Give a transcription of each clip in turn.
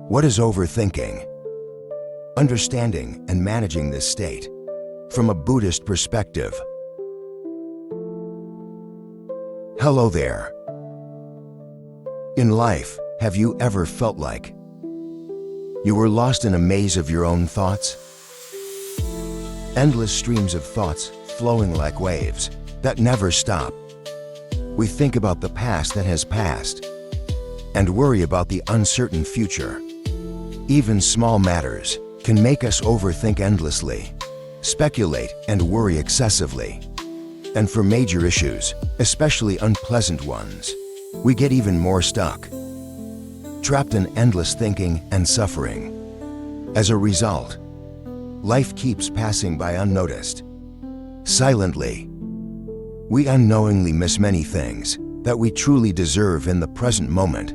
What is overthinking? Understanding and managing this state from a Buddhist perspective. Hello there. In life, have you ever felt like you were lost in a maze of your own thoughts? Endless streams of thoughts flowing like waves that never stop. We think about the past that has passed and worry about the uncertain future. Even small matters can make us overthink endlessly, speculate and worry excessively. And for major issues, especially unpleasant ones, we get even more stuck, trapped in endless thinking and suffering. As a result, life keeps passing by unnoticed. Silently, we unknowingly miss many things that we truly deserve in the present moment.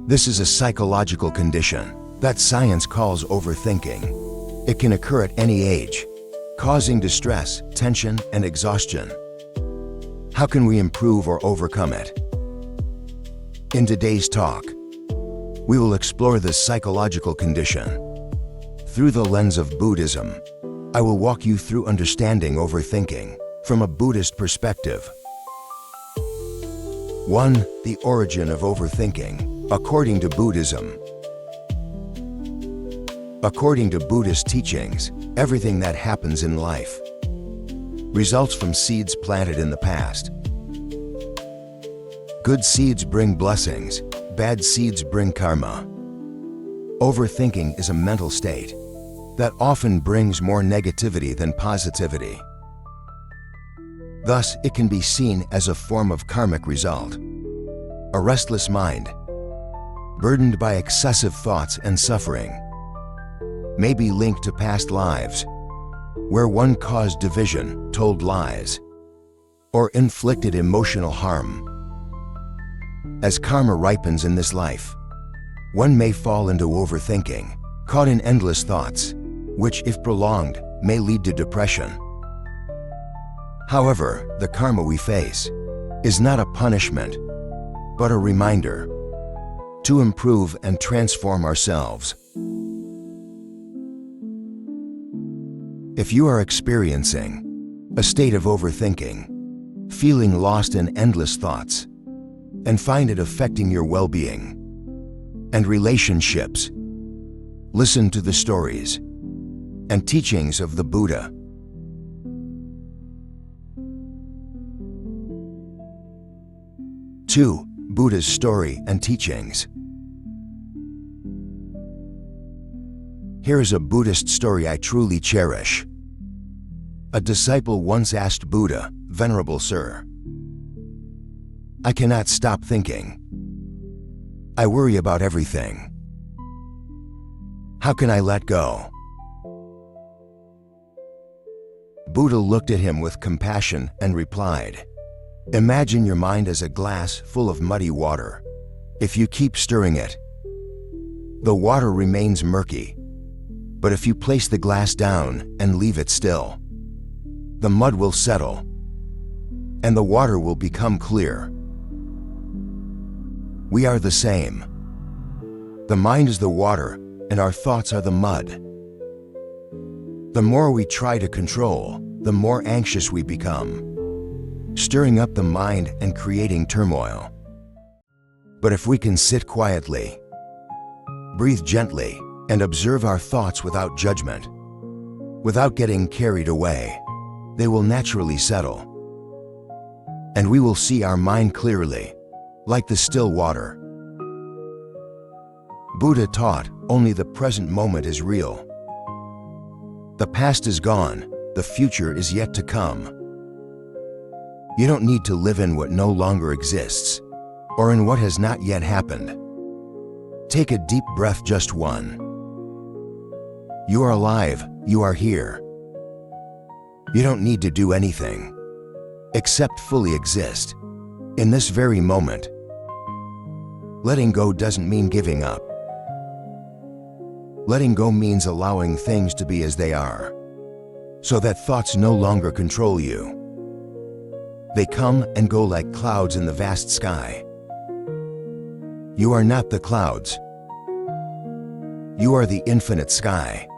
This is a psychological condition that science calls overthinking. It can occur at any age, causing distress, tension, and exhaustion. How can we improve or overcome it? In today's talk, we will explore this psychological condition. Through the lens of Buddhism, I will walk you through understanding overthinking from a Buddhist perspective. 1. The origin of overthinking, according to Buddhism. According to Buddhist teachings, everything that happens in life results from seeds planted in the past. Good seeds bring blessings, bad seeds bring karma. Overthinking is a mental state that often brings more negativity than positivity. Thus, it can be seen as a form of karmic result. A restless mind, burdened by excessive thoughts and suffering, may be linked to past lives, where one caused division, told lies, or inflicted emotional harm. As karma ripens in this life, one may fall into overthinking, caught in endless thoughts, which, if prolonged, may lead to depression. However, the karma we face is not a punishment, but a reminder to improve and transform ourselves. If you are experiencing a state of overthinking, feeling lost in endless thoughts, and find it affecting your well-being and relationships, listen to the stories and teachings of the Buddha. Two, Buddha's story and teachings. Here is a Buddhist story I truly cherish. A disciple once asked Buddha, "Venerable Sir, I cannot stop thinking. I worry about everything. How can I let go?" Buddha looked at him with compassion and replied, "Imagine your mind as a glass full of muddy water. If you keep stirring it, the water remains murky. But if you place the glass down and leave it still, the mud will settle, and the water will become clear." We are the same. The mind is the water, and our thoughts are the mud. The more we try to control, the more anxious we become, stirring up the mind and creating turmoil. But if we can sit quietly, breathe gently, and observe our thoughts without judgment, without getting carried away, they will naturally settle. And we will see our mind clearly, like the still water. Buddha taught only the present moment is real. The past is gone, the future is yet to come. You don't need to live in what no longer exists, or in what has not yet happened. Take a deep breath, just one. You are alive, you are here. You don't need to do anything, except fully exist, in this very moment. Letting go doesn't mean giving up. Letting go means allowing things to be as they are, so that thoughts no longer control you. They come and go like clouds in the vast sky. You are not the clouds, You are the infinite sky.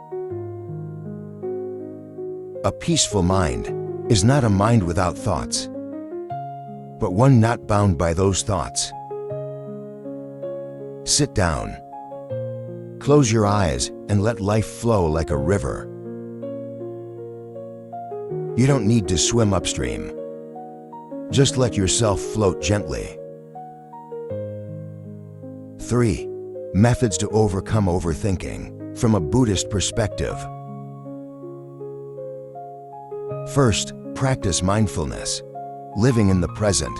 A peaceful mind is not a mind without thoughts, but one not bound by those thoughts. Sit down. Close your eyes and let life flow like a river. You don't need to swim upstream. Just let yourself float gently. 3. Methods to overcome overthinking from a Buddhist perspective. First, practice mindfulness, living in the present.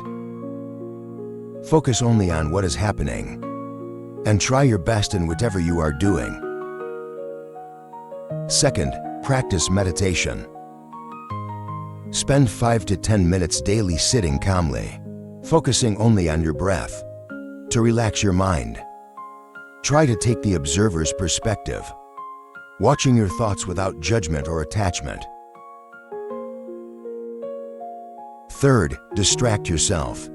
Focus only on what is happening, and try your best in whatever you are doing. Second, practice meditation. Spend 5 to 10 minutes daily sitting calmly, focusing only on your breath, to relax your mind. Try to take the observer's perspective, watching your thoughts without judgment or attachment. Third, distract yourself.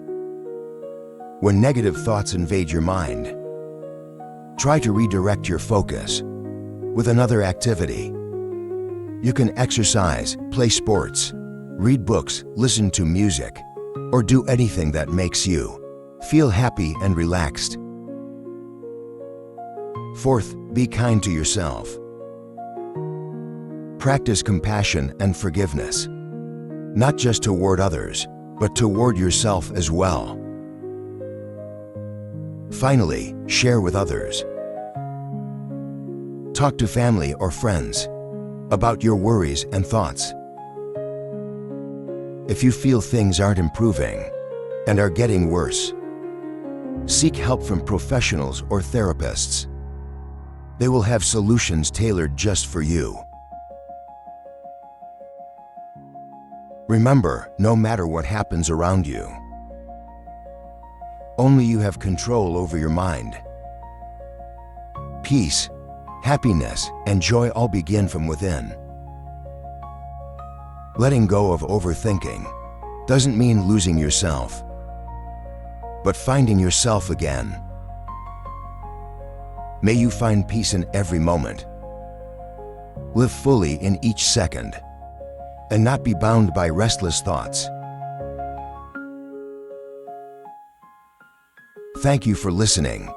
When negative thoughts invade your mind, try to redirect your focus with another activity. You can exercise, play sports, read books, listen to music, or do anything that makes you feel happy and relaxed. Fourth, be kind to yourself. Practice compassion and forgiveness, not just toward others, but toward yourself as well. Finally, share with others. Talk to family or friends about your worries and thoughts. If you feel things aren't improving and are getting worse, seek help from professionals or therapists. They will have solutions tailored just for you. Remember, no matter what happens around you, only you have control over your mind. Peace, happiness, and joy all begin from within. Letting go of overthinking doesn't mean losing yourself, but finding yourself again. May you find peace in every moment. Live fully in each second, and not be bound by restless thoughts. Thank you for listening.